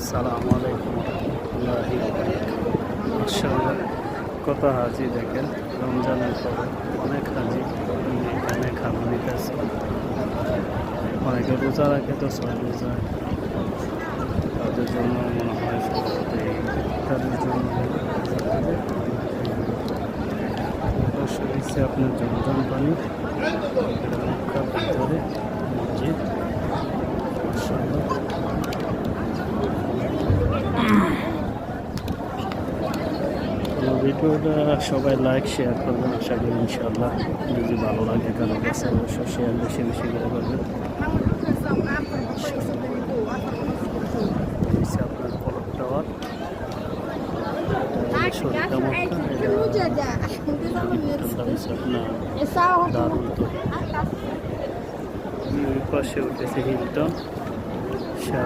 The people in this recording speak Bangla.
আসসালামু আলাইকুম রহমতুল্লাহি মাশাআল্লাহ কত হাজি দেখেন রমজানের পরে অনেক হাজি এখানে খাবার নিতেছে অনেকে রোজা রাখে তো 6 রোজা তাদের জন্য মনে হয় সম্ভবত তাদের জন্য অবশ্যই দিচ্ছে আপনার জমজম পানি মক্কার ভিতরে মসজিদ মাশাআল্লাহ ভিডিওটা সবাই লাইক শেয়ার করবেন আশা করি ইনশাআল্লাহ যদি ভালো লাগে কারো কাছে অবশ্যই শেয়ার বেশি বেশি করে করবেন আপনার ফলক টাওয়ার আপনার দারুণ তো পাশে উঠেছে হিলটন